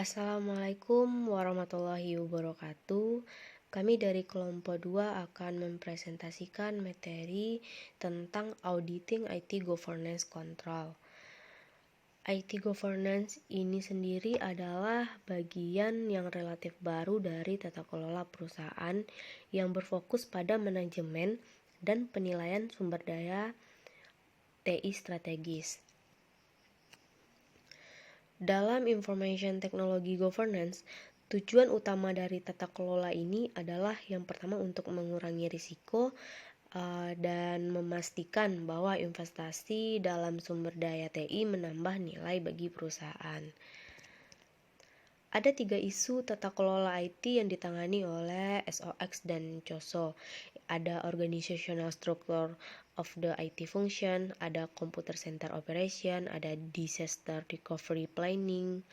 Assalamualaikum warahmatullahi wabarakatuh. Kami dari kelompok 2 akan mempresentasikan materi tentang Auditing IT Governance Control. IT Governance ini sendiri adalah bagian yang relatif baru dari tata kelola perusahaan yang berfokus pada manajemen dan penilaian sumber daya TI strategis. Dalam Information Technology Governance, tujuan utama dari tata kelola ini adalah yang pertama untuk mengurangi risiko dan memastikan bahwa investasi dalam sumber daya TI menambah nilai bagi perusahaan. Ada 3 isu tata kelola IT yang ditangani oleh SOX dan COSO. Ada Organizational Structure of the IT Function, ada Computer Center Operation, ada Disaster Recovery Planning.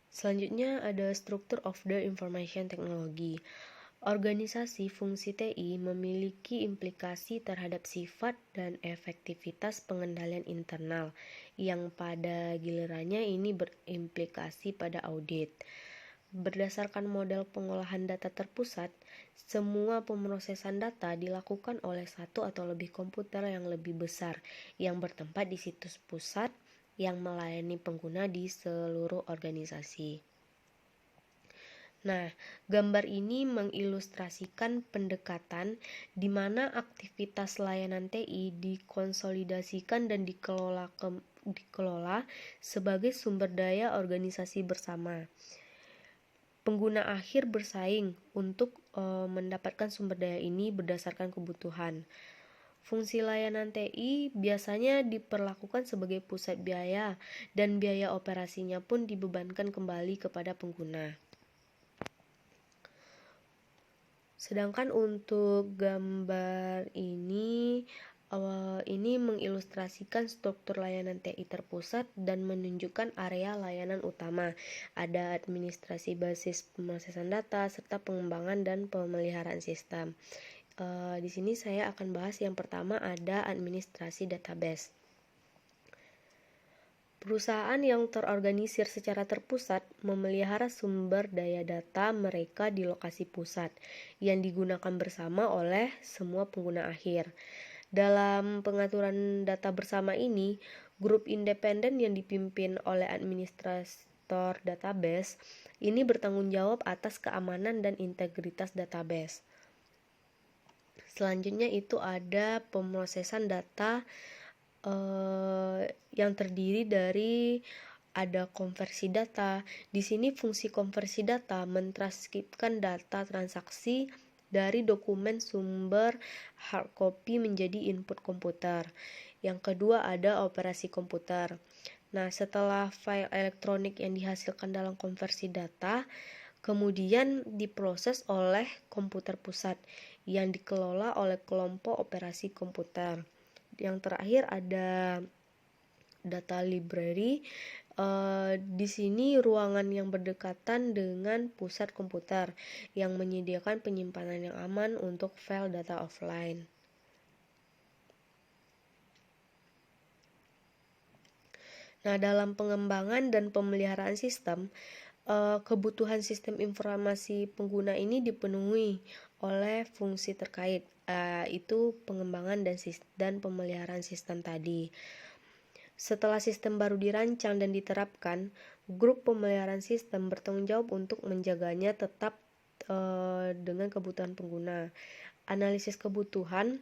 Selanjutnya ada Structure of the Information Technology. Organisasi fungsi TI memiliki implikasi terhadap sifat dan efektivitas pengendalian internal yang pada gilirannya ini berimplikasi pada audit. Berdasarkan model pengolahan data terpusat, semua pemrosesan data dilakukan oleh satu atau lebih komputer yang lebih besar yang bertempat di situs pusat yang melayani pengguna di seluruh organisasi. Nah, gambar ini mengilustrasikan pendekatan di mana aktivitas layanan TI dikonsolidasikan dan dikelola sebagai sumber daya organisasi bersama. Pengguna akhir bersaing untuk mendapatkan sumber daya ini berdasarkan kebutuhan. Fungsi layanan TI biasanya diperlakukan sebagai pusat biaya dan biaya operasinya pun dibebankan kembali kepada pengguna. Sedangkan untuk gambar ini mengilustrasikan struktur layanan TI terpusat dan menunjukkan area layanan utama. Ada administrasi basis pemrosesan data serta pengembangan dan pemeliharaan sistem. Di sini saya akan bahas yang pertama ada administrasi database. Perusahaan yang terorganisir secara terpusat memelihara sumber daya data mereka di lokasi pusat yang digunakan bersama oleh semua pengguna akhir. Dalam pengaturan data bersama ini, grup independen yang dipimpin oleh administrator database ini bertanggung jawab atas keamanan dan integritas database. Selanjutnya itu ada pemrosesan data yang terdiri dari ada konversi data. Di sini fungsi konversi data mentranskripkan data transaksi dari dokumen sumber hard copy menjadi input komputer. Yang kedua ada operasi komputer. Nah, setelah file elektronik yang dihasilkan dalam konversi data kemudian diproses oleh komputer pusat yang dikelola oleh kelompok operasi komputer. Yang terakhir ada data library. Di sini ruangan yang berdekatan dengan pusat komputer yang menyediakan penyimpanan yang aman untuk file data offline. Nah, dalam pengembangan dan pemeliharaan sistem, kebutuhan sistem informasi pengguna ini dipenuhi oleh fungsi terkait, itu pengembangan dan pemeliharaan sistem tadi. Setelah sistem baru dirancang dan diterapkan, grup pemeliharaan sistem bertanggung jawab untuk menjaganya tetap dengan kebutuhan pengguna. Analisis kebutuhan,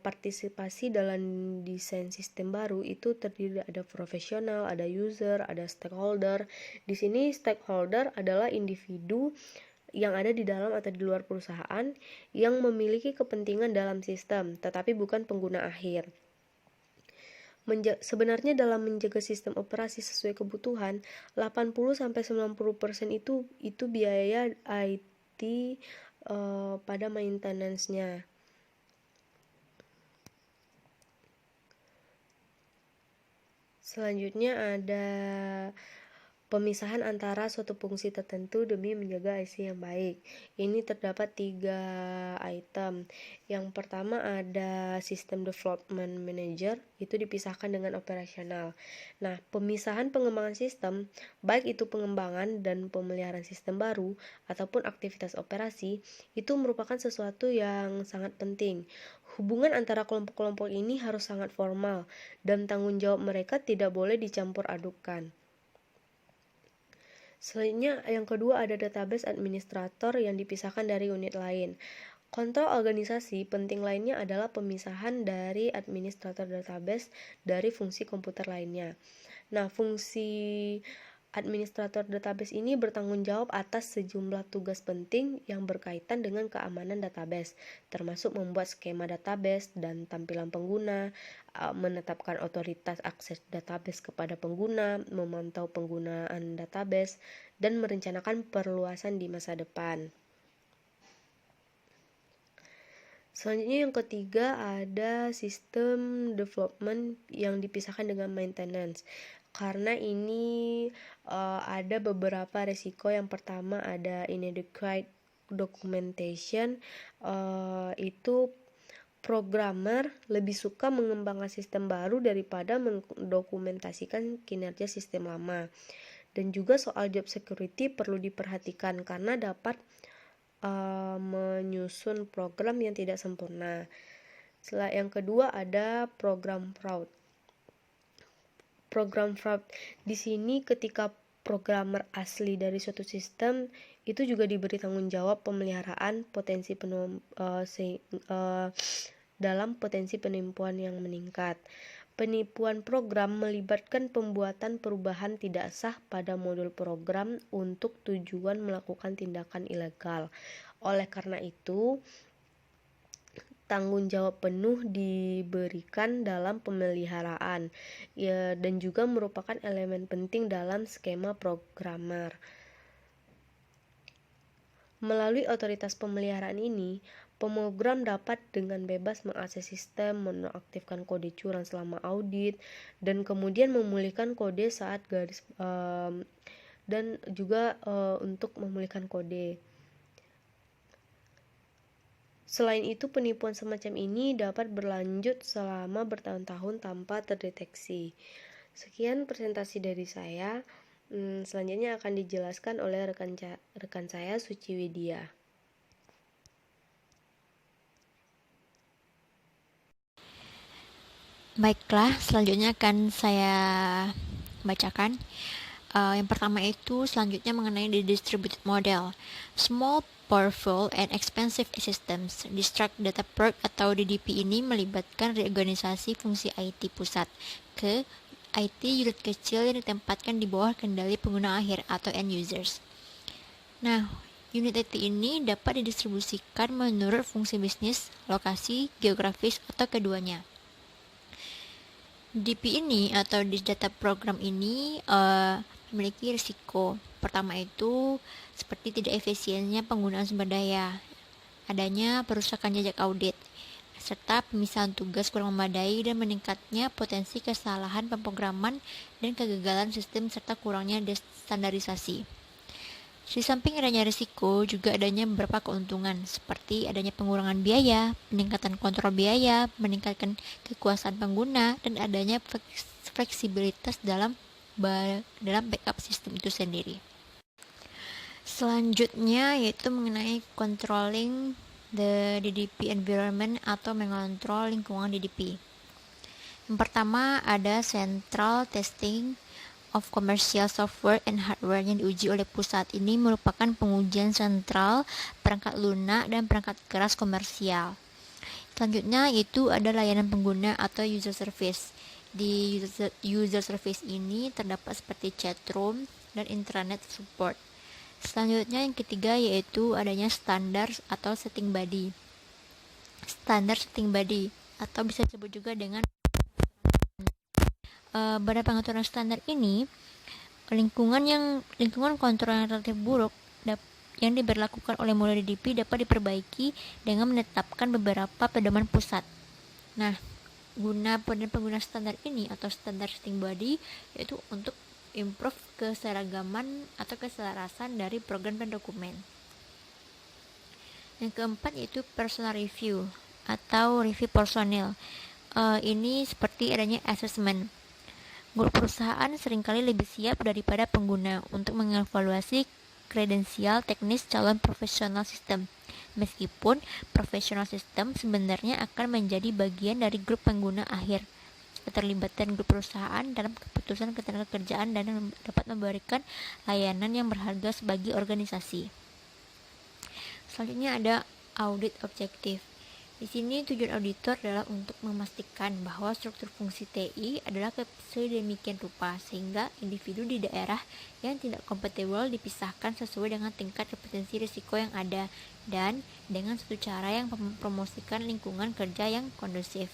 partisipasi dalam desain sistem baru itu terdiri ada profesional, ada user, ada stakeholder. Di sini stakeholder adalah individu yang ada di dalam atau di luar perusahaan yang memiliki kepentingan dalam sistem, tetapi bukan pengguna akhir. Sebenarnya dalam menjaga sistem operasi sesuai kebutuhan, 80-90% itu biaya IT pada maintenance-nya. Selanjutnya ada Pemisahan antara suatu fungsi tertentu demi menjaga isi yang baik. Ini terdapat 3 item. Yang pertama ada System Development Manager, itu dipisahkan dengan operasional. Nah, pemisahan pengembangan sistem, baik itu pengembangan dan pemeliharaan sistem baru ataupun aktivitas operasi, itu merupakan sesuatu yang sangat penting. Hubungan antara kelompok-kelompok ini harus sangat formal dan tanggung jawab mereka tidak boleh dicampur adukan. Selanjutnya, yang kedua ada database administrator yang dipisahkan dari unit lain. Kontrol organisasi penting lainnya adalah pemisahan dari administrator database dari fungsi komputer lainnya. Nah, fungsi administrator database ini bertanggung jawab atas sejumlah tugas penting yang berkaitan dengan keamanan database, termasuk membuat skema database dan tampilan pengguna, menetapkan otoritas akses database kepada pengguna, memantau penggunaan database, dan merencanakan perluasan di masa depan. Selanjutnya yang ketiga ada sistem development yang dipisahkan dengan maintenance. Karena ini ada beberapa resiko. Yang pertama ada inadequate documentation, itu programmer lebih suka mengembangkan sistem baru daripada mendokumentasikan kinerja sistem lama. Dan juga soal job security perlu diperhatikan karena dapat menyusun program yang tidak sempurna. Setelah yang kedua ada program fraud. Program fraud di sini ketika programmer asli dari suatu sistem itu juga diberi tanggung jawab pemeliharaan dalam potensi penipuan yang meningkat. Penipuan program melibatkan pembuatan perubahan tidak sah pada modul program untuk tujuan melakukan tindakan ilegal. Oleh karena itu, tanggung jawab penuh diberikan dalam pemeliharaan dan juga merupakan elemen penting dalam skema programmer. Melalui otoritas pemeliharaan ini, pemrogram dapat dengan bebas mengakses sistem, menonaktifkan kode curang selama audit, dan kemudian memulihkan kode saat dan juga untuk memulihkan kode. Selain itu, penipuan semacam ini dapat berlanjut selama bertahun-tahun tanpa terdeteksi. Sekian presentasi dari saya. Selanjutnya akan dijelaskan oleh rekan saya, Suci Widya. Baiklah, selanjutnya akan saya bacakan. Yang pertama itu selanjutnya mengenai the distributed model. Small, powerful, and expensive systems, District Data Park atau DDP ini melibatkan reorganisasi fungsi IT pusat ke IT unit kecil yang ditempatkan di bawah kendali pengguna akhir atau end users. Nah, unit IT ini dapat didistribusikan menurut fungsi bisnis, lokasi, geografis, atau keduanya. DP ini atau Disk Data Program ini memiliki risiko. Pertama itu seperti tidak efisiennya penggunaan sumber daya, adanya perusakan jejak audit, serta pemisahan tugas kurang memadai dan meningkatnya potensi kesalahan pemrograman dan kegagalan sistem serta kurangnya standarisasi. Di samping adanya risiko, juga adanya beberapa keuntungan, seperti adanya pengurangan biaya, peningkatan kontrol biaya, meningkatkan kekuasaan pengguna, dan adanya fleksibilitas dalam backup sistem itu sendiri. Selanjutnya yaitu mengenai controlling the DDP environment atau mengontrol lingkungan DDP. Yang pertama ada central testing of commercial software and hardware yang diuji oleh pusat. Ini merupakan pengujian sentral perangkat lunak dan perangkat keras komersial. Selanjutnya itu ada layanan pengguna atau user service. Di user service ini terdapat seperti chat room dan intranet support. Selanjutnya yang ketiga yaitu adanya standar atau setting body. Standar setting body atau bisa disebut juga dengan pada pengaturan standar ini, lingkungan kontrol yang relatif buruk yang diberlakukan oleh model DDP dapat diperbaiki dengan menetapkan beberapa pedoman pusat. Nah, pengguna standar ini atau standar setting body yaitu untuk improve keseragaman atau keselarasan dari program dan dokumen. Yang keempat yaitu personal review atau review personil. Ini seperti adanya assessment. Grup perusahaan seringkali lebih siap daripada pengguna untuk mengevaluasi kredensial teknis calon profesional sistem. Meskipun profesional sistem sebenarnya akan menjadi bagian dari grup pengguna akhir. Keterlibatan grup perusahaan dalam keputusan ketenagakerjaan dan dapat memberikan layanan yang berharga bagi organisasi. Selanjutnya ada audit objektif. Di sini tujuan auditor adalah untuk memastikan bahwa struktur fungsi TI adalah sedemikian rupa sehingga individu di daerah yang tidak kompatibel dipisahkan sesuai dengan tingkat kompetensi risiko yang ada dan dengan suatu cara yang mempromosikan lingkungan kerja yang kondusif.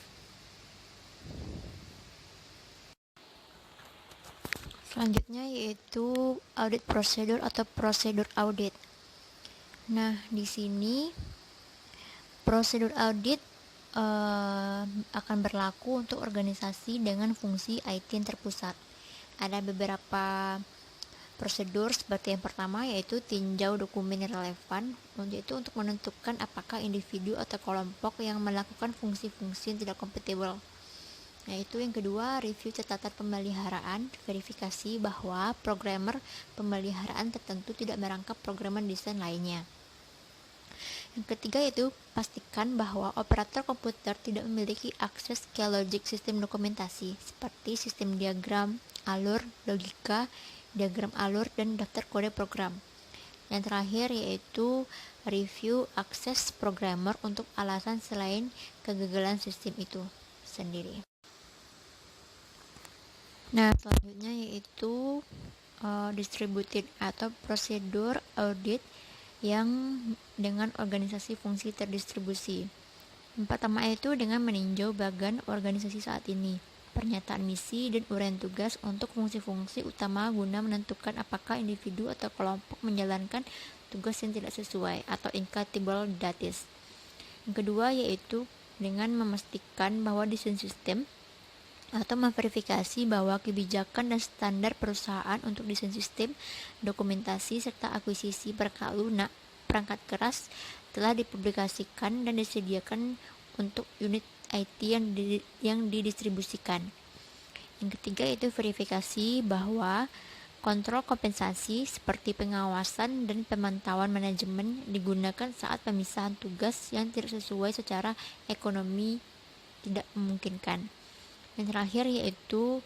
Selanjutnya yaitu audit prosedur atau prosedur audit. Nah, di sini prosedur audit akan berlaku untuk organisasi dengan fungsi IT yang terpusat. Ada beberapa prosedur seperti yang pertama yaitu tinjau dokumen yang relevan, yaitu untuk menentukan apakah individu atau kelompok yang melakukan fungsi-fungsi yang tidak kompatibel. Yaitu yang kedua, review catatan pemeliharaan, verifikasi bahwa programmer pemeliharaan tertentu tidak merangkap programmer desain lainnya. Yang ketiga yaitu pastikan bahwa operator komputer tidak memiliki akses ke logic sistem dokumentasi seperti sistem diagram, alur, logika, diagram alur, dan daftar kode program. Yang terakhir yaitu review akses programmer untuk alasan selain kegagalan sistem itu sendiri. Nah, selanjutnya yaitu distributed atau prosedur audit yang dengan organisasi fungsi terdistribusi. Yang pertama itu dengan meninjau bagan organisasi saat ini, pernyataan misi dan uraian tugas untuk fungsi-fungsi utama guna menentukan apakah individu atau kelompok menjalankan tugas yang tidak sesuai atau incompatible duties. Yang kedua yaitu dengan memastikan bahwa desain sistem atau memverifikasi bahwa kebijakan dan standar perusahaan untuk desain sistem, dokumentasi, serta akuisisi perangkat keras telah dipublikasikan dan disediakan untuk unit IT yang didistribusikan. Yang ketiga yaitu verifikasi bahwa kontrol kompensasi seperti pengawasan dan pemantauan manajemen digunakan saat pemisahan tugas yang tidak sesuai secara ekonomi tidak memungkinkan. Yang terakhir yaitu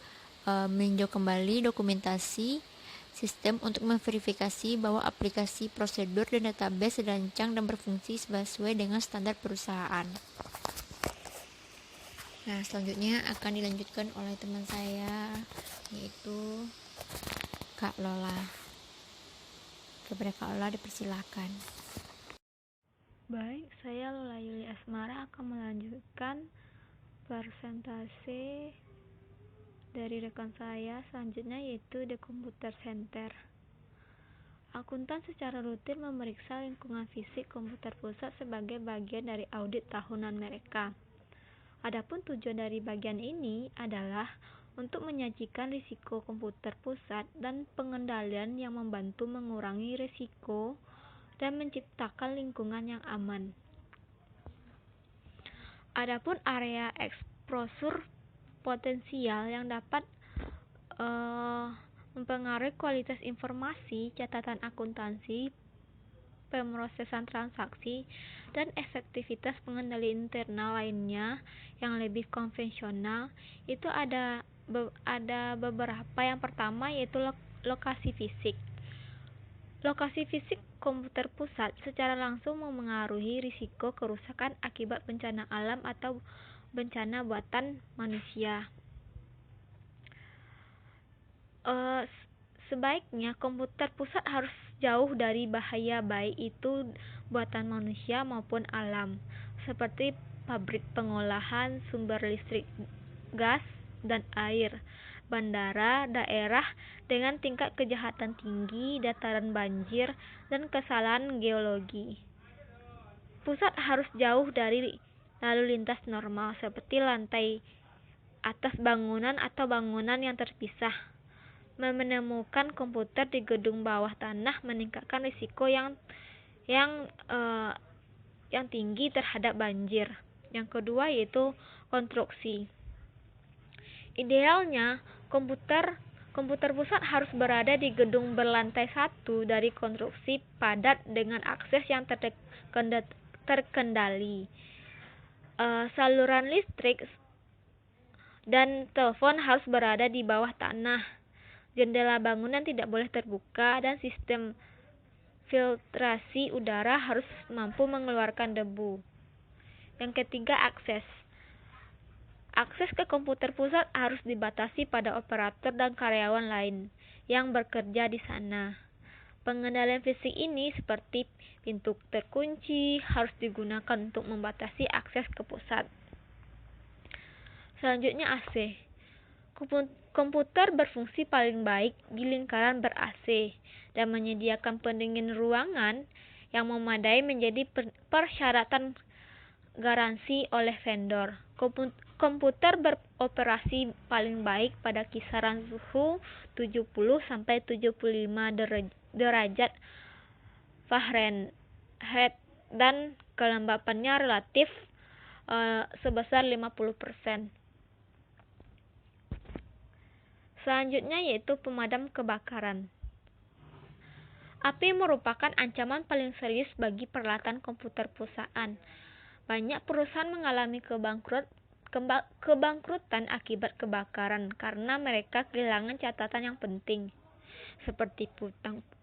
meninjau kembali dokumentasi sistem untuk memverifikasi bahwa aplikasi prosedur dan database dirancang dan berfungsi sesuai dengan standar perusahaan. Nah, selanjutnya akan dilanjutkan oleh teman saya yaitu Kak Lola. Kepada Kak Lola dipersilakan. Baik, saya Lola Yuli Asmara akan melanjutkan presentasi dari rekan saya selanjutnya yaitu The Computer Center. Akuntan secara rutin memeriksa lingkungan fisik komputer pusat sebagai bagian dari audit tahunan mereka. Adapun tujuan dari bagian ini adalah untuk menyajikan risiko komputer pusat dan pengendalian yang membantu mengurangi risiko dan menciptakan lingkungan yang aman. Adapun area eksposur potensial yang dapat mempengaruhi kualitas informasi, catatan akuntansi, pemrosesan transaksi, dan efektivitas pengendali internal lainnya yang lebih konvensional itu ada beberapa. Yang pertama yaitu lokasi fisik. Lokasi fisik komputer pusat secara langsung memengaruhi risiko kerusakan akibat bencana alam atau bencana buatan manusia. Sebaiknya komputer pusat harus jauh dari bahaya baik itu buatan manusia maupun alam, seperti pabrik pengolahan sumber listrik gas dan air, bandara, daerah dengan tingkat kejahatan tinggi, dataran banjir, dan kesalahan geologi. Pusat harus jauh dari lalu lintas normal seperti lantai atas bangunan atau bangunan yang terpisah. menemukan komputer di gedung bawah tanah meningkatkan risiko yang tinggi terhadap banjir. Yang kedua yaitu konstruksi. Idealnya komputer pusat harus berada di gedung berlantai 1 dari konstruksi padat dengan akses yang terkendali. Saluran listrik dan telepon harus berada di bawah tanah. Jendela bangunan tidak boleh terbuka dan sistem filtrasi udara harus mampu mengeluarkan debu. Yang ketiga, akses. Akses ke komputer pusat harus dibatasi pada operator dan karyawan lain yang bekerja di sana. Pengendalian fisik ini seperti pintu terkunci harus digunakan untuk membatasi akses ke pusat. Selanjutnya AC. Komputer berfungsi paling baik di lingkaran ber-AC dan menyediakan pendingin ruangan yang memadai menjadi persyaratan garansi oleh vendor. Komputer beroperasi paling baik pada kisaran suhu 70 sampai 75 derajat Fahrenheit dan kelembapannya relatif sebesar 50%. Selanjutnya yaitu pemadam kebakaran. Api merupakan ancaman paling serius bagi peralatan komputer perusahaan. Banyak perusahaan mengalami kebangkrutan akibat kebakaran karena mereka kehilangan catatan yang penting, seperti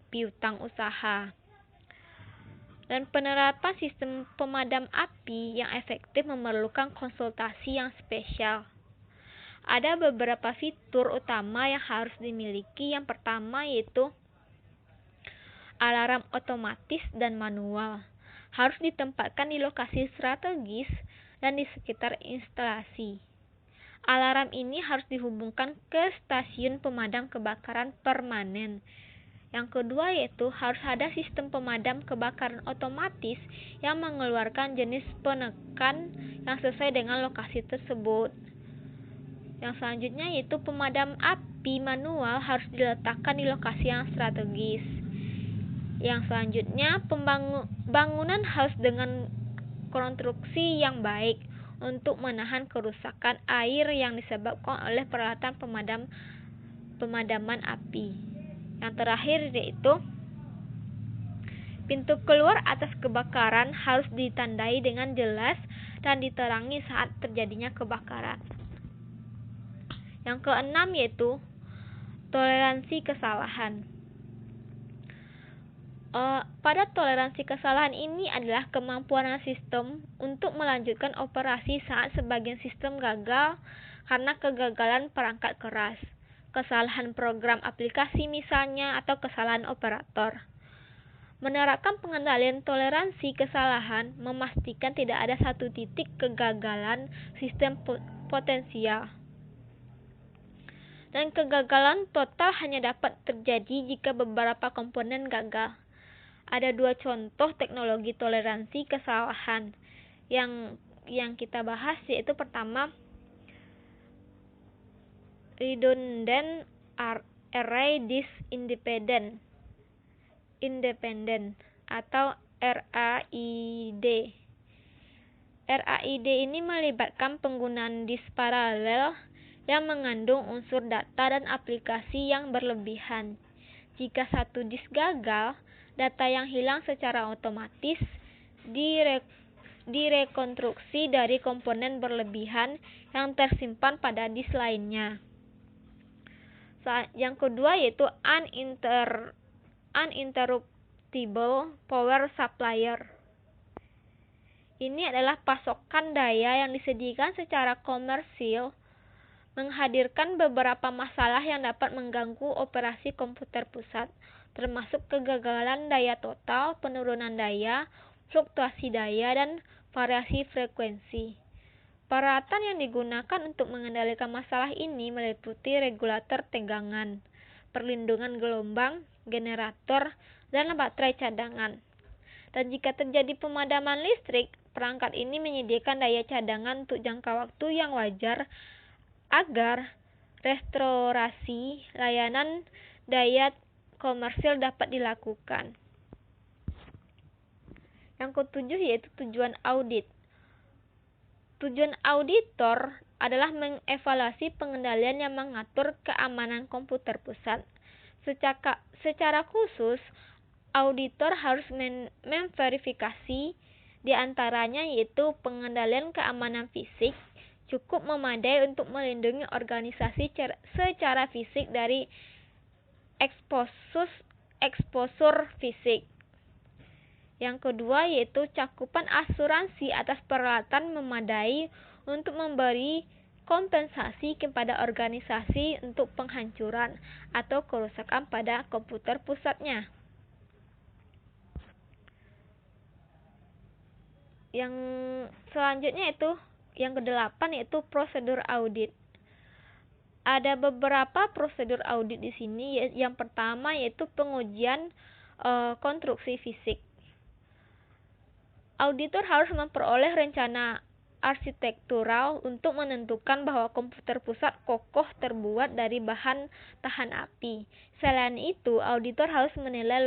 piutang usaha. Dan penerapan sistem pemadam api yang efektif memerlukan konsultasi yang spesial. Ada beberapa fitur utama yang harus dimiliki. Yang pertama yaitu alarm otomatis dan manual. Harus ditempatkan di lokasi strategis dan di sekitar instalasi. Alarm ini harus dihubungkan ke stasiun pemadam kebakaran permanen. Yang kedua yaitu harus ada sistem pemadam kebakaran otomatis yang mengeluarkan jenis penekan yang sesuai dengan lokasi tersebut. Yang selanjutnya yaitu pemadam api manual harus diletakkan di lokasi yang strategis. Yang selanjutnya, bangunan harus dengan konstruksi yang baik untuk menahan kerusakan air yang disebabkan oleh peralatan pemadaman api. Yang terakhir yaitu pintu keluar atas kebakaran harus ditandai dengan jelas dan diterangi saat terjadinya kebakaran. Yang keenam yaitu toleransi kesalahan. Pada toleransi kesalahan ini adalah kemampuan sistem untuk melanjutkan operasi saat sebagian sistem gagal karena kegagalan perangkat keras, kesalahan program aplikasi misalnya, atau kesalahan operator. Menerapkan pengendalian toleransi kesalahan memastikan tidak ada satu titik kegagalan sistem potensial. Dan kegagalan total hanya dapat terjadi jika beberapa komponen gagal. Ada dua contoh teknologi toleransi kesalahan yang kita bahas, yaitu pertama Redundant Array Disk Independent atau RAID. RAID ini melibatkan penggunaan disk paralel yang mengandung unsur data dan aplikasi yang berlebihan. Jika satu disk gagal, data yang hilang secara otomatis direkonstruksi dari komponen berlebihan yang tersimpan pada disk lainnya. Yang kedua yaitu uninterruptible power supplier. Ini adalah pasokan daya yang disediakan secara komersil, menghadirkan beberapa masalah yang dapat mengganggu operasi komputer pusat, termasuk kegagalan daya total, penurunan daya, fluktuasi daya, dan variasi frekuensi. Peralatan yang digunakan untuk mengendalikan masalah ini meliputi regulator tegangan, perlindungan gelombang, generator, dan baterai cadangan. Dan jika terjadi pemadaman listrik, perangkat ini menyediakan daya cadangan untuk jangka waktu yang wajar agar restorasi layanan daya komersil dapat dilakukan. Yang ketujuh yaitu tujuan audit. Tujuan auditor adalah mengevaluasi pengendalian yang mengatur keamanan komputer pusat. Secara khusus, auditor harus memverifikasi di antaranya yaitu pengendalian keamanan fisik cukup memadai untuk melindungi organisasi secara fisik dari eksposur fisik. Yang kedua yaitu cakupan asuransi atas peralatan memadai untuk memberi kompensasi kepada organisasi untuk penghancuran atau kerusakan pada komputer pusatnya. Yang selanjutnya itu yang kedelapan yaitu prosedur audit. Ada beberapa prosedur audit di sini. Yang pertama yaitu pengujian konstruksi fisik. Auditor harus memperoleh rencana arsitektural untuk menentukan bahwa komputer pusat kokoh terbuat dari bahan tahan api. Selain itu, auditor harus menilai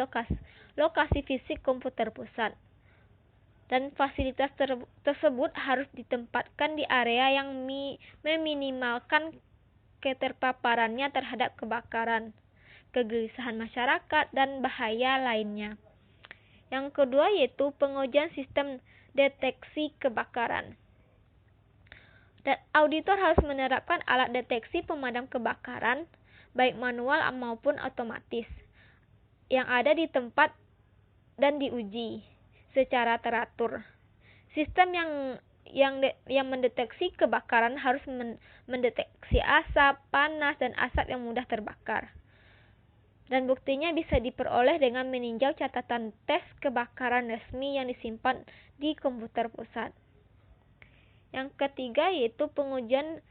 lokasi fisik komputer pusat. Dan fasilitas tersebut harus ditempatkan di area yang meminimalkan keterpaparannya terhadap kebakaran, kegelisahan masyarakat, dan bahaya lainnya. Yang kedua yaitu pengujian sistem deteksi kebakaran. Auditor harus menerapkan alat deteksi pemadam kebakaran, baik manual maupun otomatis, yang ada di tempat dan diuji secara teratur. Sistem yang mendeteksi kebakaran harus mendeteksi asap, panas, dan asap yang mudah terbakar. Dan buktinya bisa diperoleh dengan meninjau catatan tes kebakaran resmi yang disimpan di komputer pusat. Yang ketiga yaitu pengujian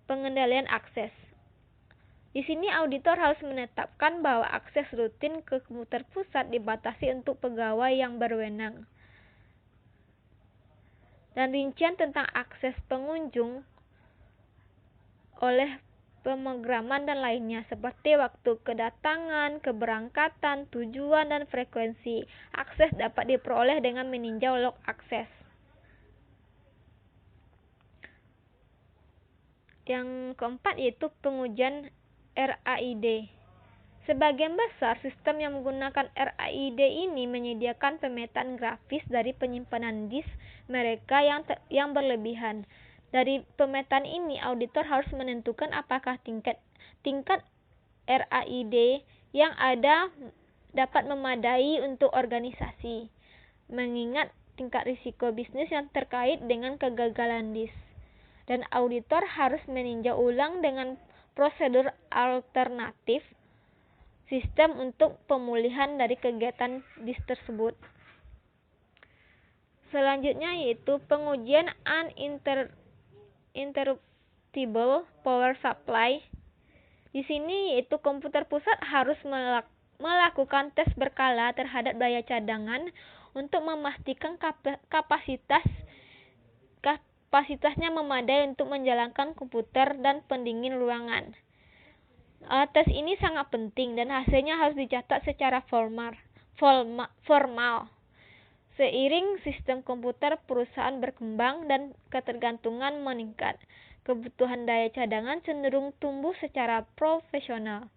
pengendalian akses. Di sini auditor harus menetapkan bahwa akses rutin ke komputer pusat dibatasi untuk pegawai yang berwenang. Dan rincian tentang akses pengunjung oleh pemrograman dan lainnya seperti waktu kedatangan, keberangkatan, tujuan, dan frekuensi akses dapat diperoleh dengan meninjau log akses. Yang keempat yaitu pengujian RAID. Sebagian besar sistem yang menggunakan RAID ini menyediakan pemetaan grafis dari penyimpanan disk mereka yang berlebihan. Dari pemetaan ini, auditor harus menentukan apakah tingkat RAID yang ada dapat memadai untuk organisasi, mengingat tingkat risiko bisnis yang terkait dengan kegagalan disk. Dan auditor harus meninjau ulang dengan prosedur alternatif sistem untuk pemulihan dari kegiatan disk tersebut. Selanjutnya yaitu pengujian uninterruptible power supply. Di sini yaitu komputer pusat harus melakukan tes berkala terhadap daya cadangan untuk memastikan kapasitasnya memadai untuk menjalankan komputer dan pendingin ruangan. Tes ini sangat penting dan hasilnya harus dicatat secara formal. Seiring sistem komputer perusahaan berkembang dan ketergantungan meningkat, kebutuhan daya cadangan cenderung tumbuh secara profesional.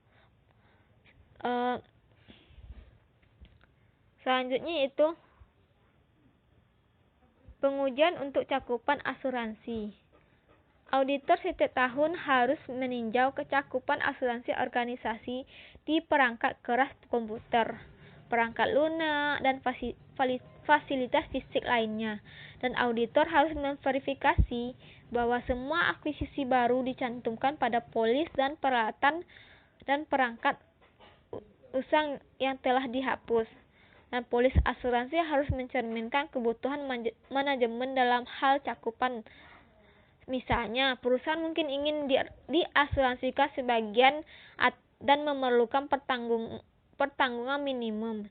Selanjutnya yaitu pengujian untuk cakupan asuransi. Auditor setiap tahun harus meninjau kecakupan asuransi organisasi di perangkat keras komputer, perangkat lunak, dan fasilitas fisik lainnya. Dan auditor harus memverifikasi bahwa semua akuisisi baru dicantumkan pada polis dan peralatan dan perangkat usang yang telah dihapus. Dan polis asuransi harus mencerminkan kebutuhan manajemen dalam hal cakupan. Misalnya, perusahaan mungkin ingin diasuransikan sebagian dan memerlukan pertanggungan minimum.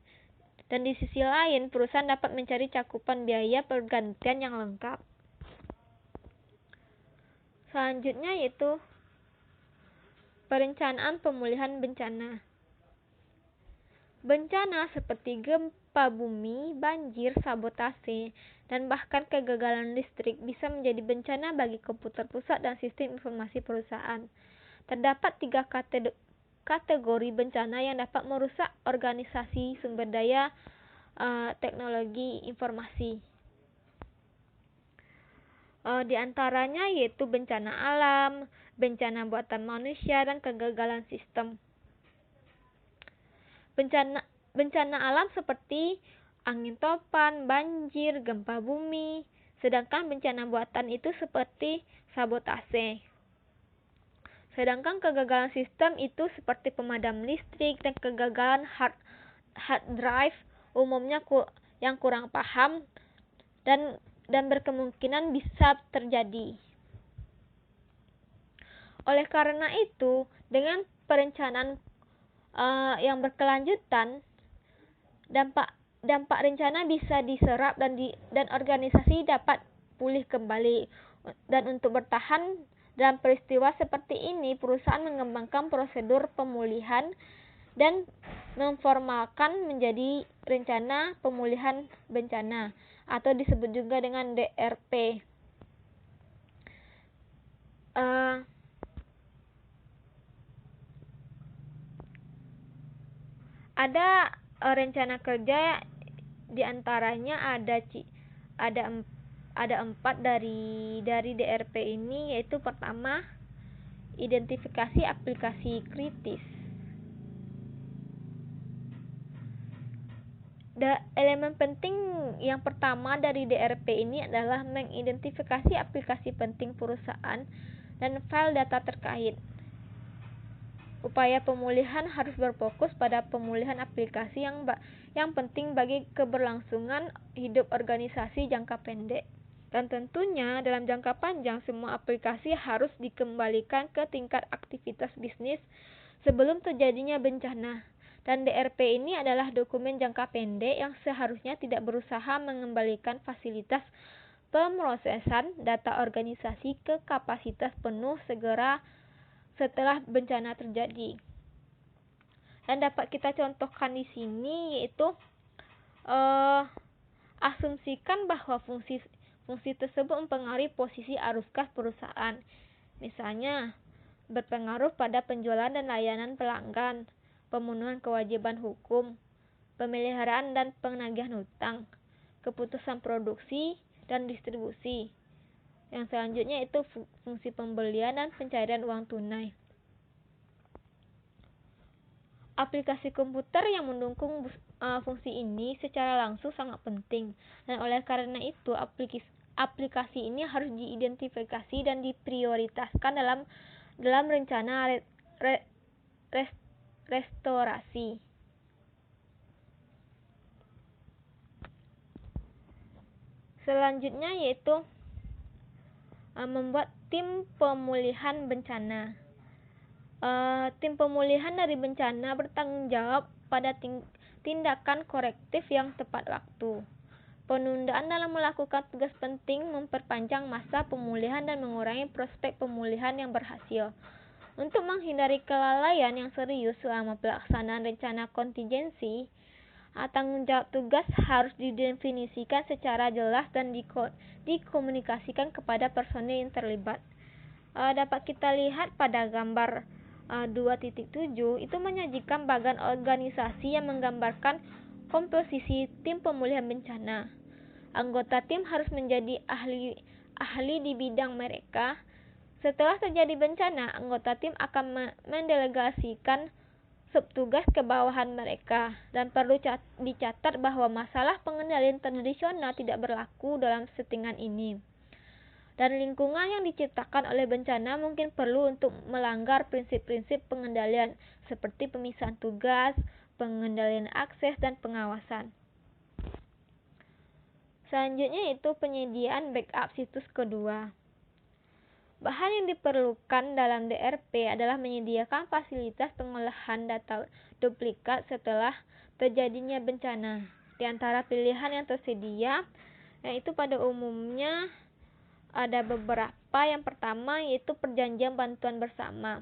Dan di sisi lain, perusahaan dapat mencari cakupan biaya pergantian yang lengkap. Selanjutnya yaitu perencanaan pemulihan bencana. Bencana seperti gempa bumi, banjir, sabotase, dan bahkan kegagalan listrik bisa menjadi bencana bagi komputer pusat dan sistem informasi perusahaan. Terdapat 3 kategori bencana yang dapat merusak organisasi sumber daya teknologi informasi. Di antaranya yaitu bencana alam, bencana buatan manusia, dan kegagalan sistem. Bencana alam seperti angin topan, banjir, gempa bumi, sedangkan bencana buatan itu seperti sabotase. Sedangkan kegagalan sistem itu seperti pemadam listrik dan kegagalan hard drive, umumnya yang kurang paham dan berkemungkinan bisa terjadi. Oleh karena itu, dengan perencanaan yang berkelanjutan, dampak rencana bisa diserap dan organisasi dapat pulih kembali. Dan untuk bertahan dalam peristiwa seperti ini, perusahaan mengembangkan prosedur pemulihan dan memformalkan menjadi rencana pemulihan bencana atau disebut juga dengan DRP. Ada rencana kerja, diantaranya ada 4 dari DRP ini, yaitu pertama, identifikasi aplikasi kritis. Elemen penting yang pertama dari DRP ini adalah mengidentifikasi aplikasi penting perusahaan dan file data terkait. Upaya pemulihan harus berfokus pada pemulihan aplikasi yang penting bagi keberlangsungan hidup organisasi jangka pendek. Dan tentunya dalam jangka panjang semua aplikasi harus dikembalikan ke tingkat aktivitas bisnis sebelum terjadinya bencana. Dan DRP ini adalah dokumen jangka pendek yang seharusnya tidak berusaha mengembalikan fasilitas pemrosesan data organisasi ke kapasitas penuh segera setelah bencana terjadi. Dan dapat kita contohkan di sini yaitu asumsikan bahwa fungsi tersebut mempengaruhi posisi arus kas perusahaan. Misalnya, berpengaruh pada penjualan dan layanan pelanggan, pemenuhan kewajiban hukum, pemeliharaan dan penagihan hutang, keputusan produksi dan distribusi. Yang selanjutnya itu fungsi pembelian dan pencairan uang tunai. Aplikasi komputer yang mendukung fungsi ini secara langsung sangat penting, dan oleh karena itu aplikasi ini harus diidentifikasi dan diprioritaskan dalam rencana restorasi. Selanjutnya yaitu membuat tim pemulihan bencana. Tim pemulihan dari bencana bertanggung jawab pada tindakan korektif yang tepat waktu. Penundaan dalam melakukan tugas penting memperpanjang masa pemulihan dan mengurangi prospek pemulihan yang berhasil. Untuk menghindari kelalaian yang serius selama pelaksanaan rencana kontingensi, tanggung jawab tugas harus didefinisikan secara jelas dan dikomunikasikan kepada personil yang terlibat. Dapat kita lihat pada gambar 2.7, itu menyajikan bagan organisasi yang menggambarkan komposisi tim pemulihan bencana. Anggota tim harus menjadi ahli di bidang mereka. Setelah terjadi bencana, anggota tim akan mendelegasikan subtugas ke bawahan mereka, dan perlu dicatat bahwa masalah pengendalian tradisional tidak berlaku dalam settingan ini. Dan lingkungan yang diciptakan oleh bencana mungkin perlu untuk melanggar prinsip-prinsip pengendalian seperti pemisahan tugas, pengendalian akses, dan pengawasan. Selanjutnya yaitu penyediaan backup situs kedua. Bahan yang diperlukan dalam DRP adalah menyediakan fasilitas pengolahan data duplikat setelah terjadinya bencana. Di antara pilihan yang tersedia, yaitu pada umumnya ada beberapa. Yang pertama yaitu perjanjian bantuan bersama.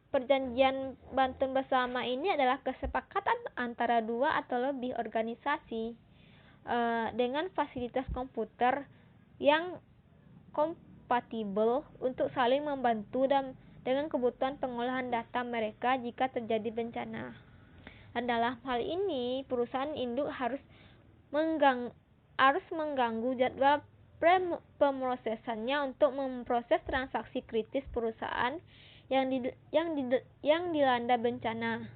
Perjanjian bantuan bersama ini adalah kesepakatan antara dua atau lebih organisasi dengan fasilitas komputer yang kompatibel untuk saling membantu dan dengan kebutuhan pengolahan data mereka jika terjadi bencana. Dan dalam hal ini, perusahaan induk harus mengganggu jadwal pemrosesannya untuk memproses transaksi kritis perusahaan yang dilanda bencana.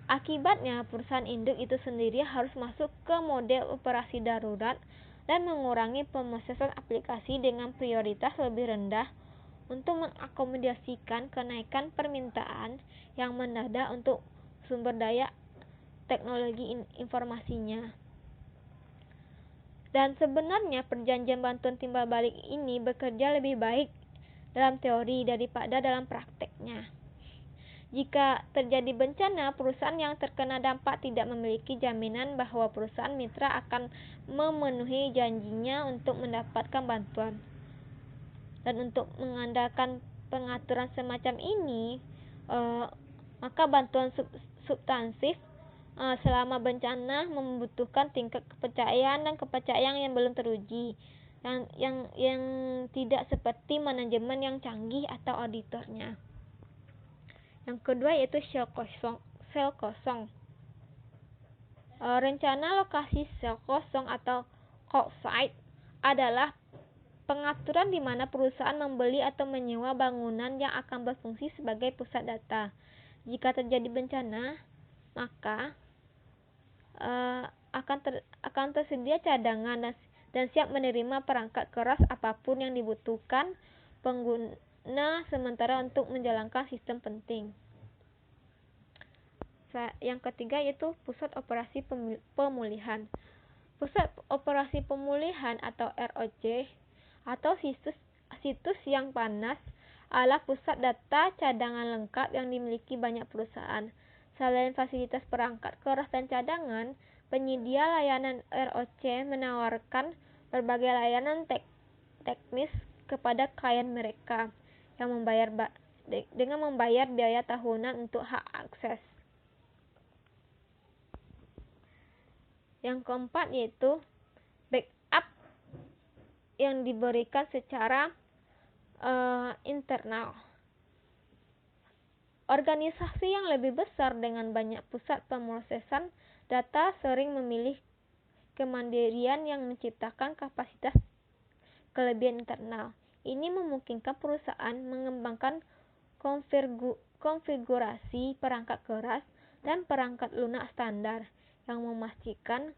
Akibatnya, perusahaan induk itu sendiri harus masuk ke mode operasi darurat dan mengurangi pemrosesan aplikasi dengan prioritas lebih rendah untuk mengakomodasikan kenaikan permintaan yang mendadak untuk sumber daya teknologi informasinya. Dan sebenarnya perjanjian bantuan timbal balik ini bekerja lebih baik dalam teori daripada dalam prakteknya. Jika terjadi bencana, perusahaan yang terkena dampak tidak memiliki jaminan bahwa perusahaan mitra akan memenuhi janjinya untuk mendapatkan bantuan. Dan untuk mengandalkan pengaturan semacam ini, maka bantuan substansif selama bencana membutuhkan tingkat kepercayaan dan kepercayaan yang belum teruji, yang tidak seperti manajemen yang canggih atau auditornya. Yang kedua yaitu sel kosong. Rencana lokasi sel kosong atau cold site adalah pengaturan di mana perusahaan membeli atau menyewa bangunan yang akan berfungsi sebagai pusat data. Jika terjadi bencana, maka akan tersedia cadangan dan siap menerima perangkat keras apapun yang dibutuhkan pengguna sementara untuk menjalankan sistem penting. Yang ketiga yaitu pusat operasi pemulihan. Pusat operasi pemulihan atau ROC atau situs yang panas adalah pusat data cadangan lengkap yang dimiliki banyak perusahaan. Selain fasilitas perangkat keras dan cadangan, penyedia layanan ROC menawarkan berbagai layanan teknis kepada klien mereka yang dengan membayar biaya tahunan untuk hak akses. Yang keempat yaitu backup yang diberikan secara internal. Organisasi yang lebih besar dengan banyak pusat pemrosesan data sering memilih kemandirian yang menciptakan kapasitas kelebihan internal. Ini memungkinkan perusahaan mengembangkan konfigurasi perangkat keras dan perangkat lunak standar yang memastikan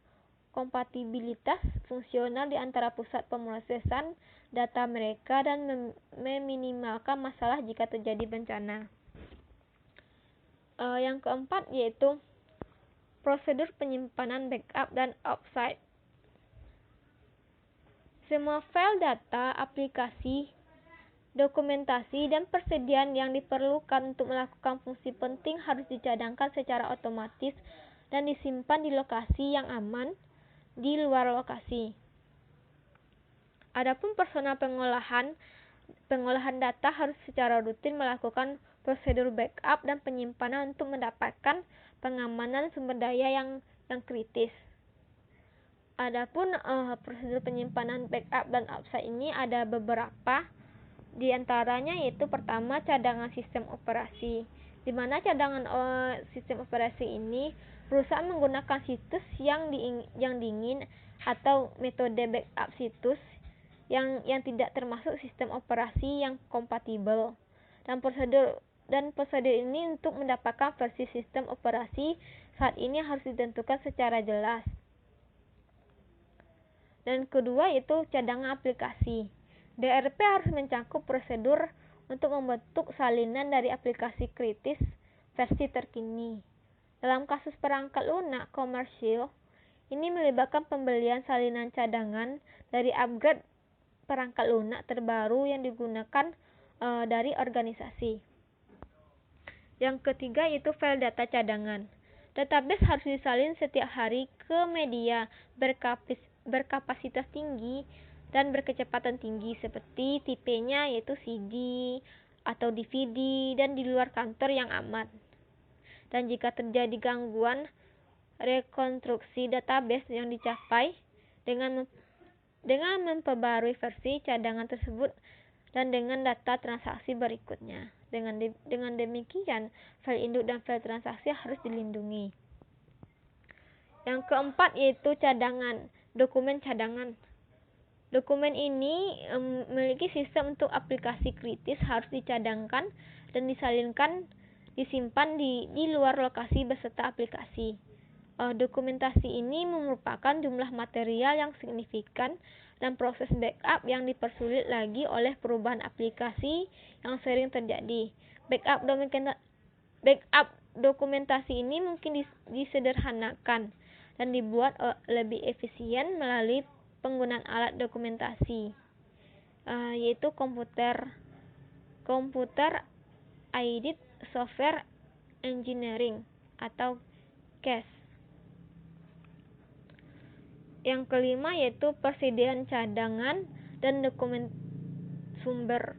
kompatibilitas fungsional di antara pusat pemrosesan data mereka dan meminimalkan masalah jika terjadi bencana. Yang keempat yaitu prosedur penyimpanan backup dan offsite. Semua file data, aplikasi, dokumentasi, dan persediaan yang diperlukan untuk melakukan fungsi penting harus dicadangkan secara otomatis dan disimpan di lokasi yang aman di luar lokasi. Adapun personal pengolahan data harus secara rutin melakukan prosedur backup dan penyimpanan untuk mendapatkan pengamanan sumber daya yang kritis. Adapun prosedur penyimpanan backup dan offsite ini ada beberapa, di antaranya yaitu pertama cadangan sistem operasi, di mana cadangan sistem operasi ini perusahaan menggunakan situs yang dingin atau metode backup situs yang tidak termasuk sistem operasi yang kompatibel, dan prosedur ini untuk mendapatkan versi sistem operasi saat ini harus ditentukan secara jelas. Dan kedua yaitu cadangan aplikasi. DRP harus mencakup prosedur untuk membentuk salinan dari aplikasi kritis versi terkini. Dalam kasus perangkat lunak komersil, ini melibatkan pembelian salinan cadangan dari upgrade perangkat lunak terbaru yang digunakan dari organisasi. Yang ketiga yaitu file data cadangan. Database harus disalin setiap hari ke media berkapasitas tinggi dan berkecepatan tinggi, seperti tipenya yaitu CD atau DVD, dan di luar kantor yang aman. Dan jika terjadi gangguan, rekonstruksi database yang dicapai dengan memperbarui versi cadangan tersebut dan dengan data transaksi berikutnya. Dengan demikian, file induk dan file transaksi harus dilindungi. Yang keempat yaitu cadangan, dokumen cadangan. Dokumen ini memiliki sistem untuk aplikasi kritis harus dicadangkan dan disimpan di luar lokasi beserta aplikasi. Dokumentasi ini merupakan jumlah material yang signifikan dan proses backup yang dipersulit lagi oleh perubahan aplikasi yang sering terjadi. Backup dokumentasi ini mungkin disederhanakan dan dibuat lebih efisien melalui penggunaan alat dokumentasi, yaitu Computer Aided Software Engineering atau CAS. Yang kelima yaitu persediaan cadangan dan dokumen sumber.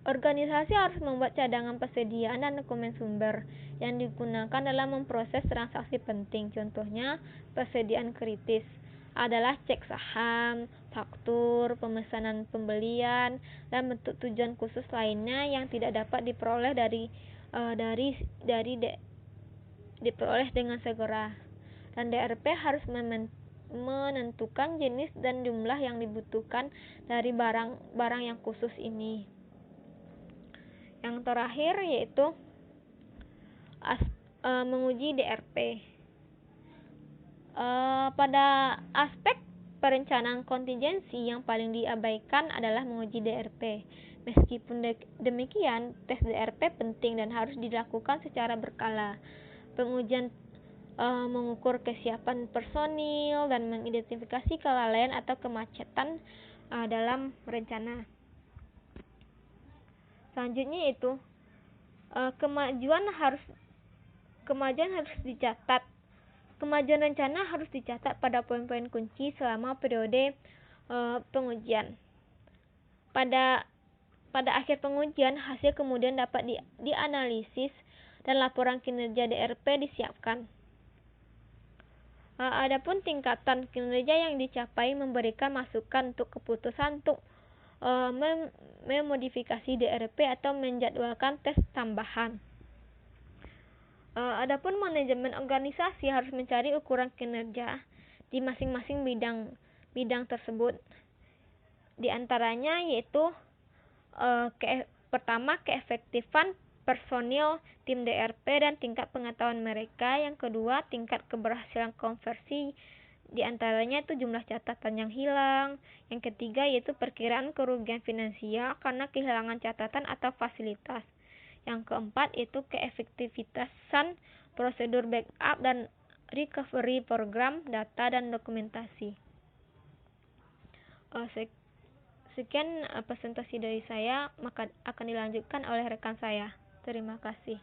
Organisasi harus membuat cadangan persediaan dan dokumen sumber yang digunakan dalam memproses transaksi penting. Contohnya, persediaan kritis adalah cek saham, faktur, pemesanan pembelian, dan bentuk tujuan khusus lainnya yang tidak dapat diperoleh diperoleh dengan segera. Dan DRP harus menentukan jenis dan jumlah yang dibutuhkan dari barang yang khusus ini. Yang terakhir yaitu menguji DRP. Pada aspek perencanaan kontingensi yang paling diabaikan adalah menguji DRP. Meskipun demikian, tes DRP penting dan harus dilakukan secara berkala. Pengujian mengukur kesiapan personil dan mengidentifikasi kelalaian atau kemacetan dalam rencana. Selanjutnya itu kemajuan harus dicatat. Kemajuan rencana harus dicatat pada poin-poin kunci selama periode pengujian. Pada akhir pengujian, hasil kemudian dapat dianalisis dan laporan kinerja DRP disiapkan. Adapun tingkatan kinerja yang dicapai memberikan masukan untuk keputusan untuk memodifikasi DRP atau menjadwalkan tes tambahan. Adapun manajemen organisasi harus mencari ukuran kinerja di masing-masing bidang tersebut. Di antaranya yaitu pertama, keefektifan personil tim DRP dan tingkat pengetahuan mereka. Yang kedua, tingkat keberhasilan konversi, di antaranya itu jumlah catatan yang hilang. Yang ketiga yaitu perkiraan kerugian finansial karena kehilangan catatan atau fasilitas. Yang keempat yaitu keefektivitasan prosedur backup dan recovery program data dan dokumentasi. Sekian presentasi dari saya, maka akan dilanjutkan oleh rekan saya. Terima kasih.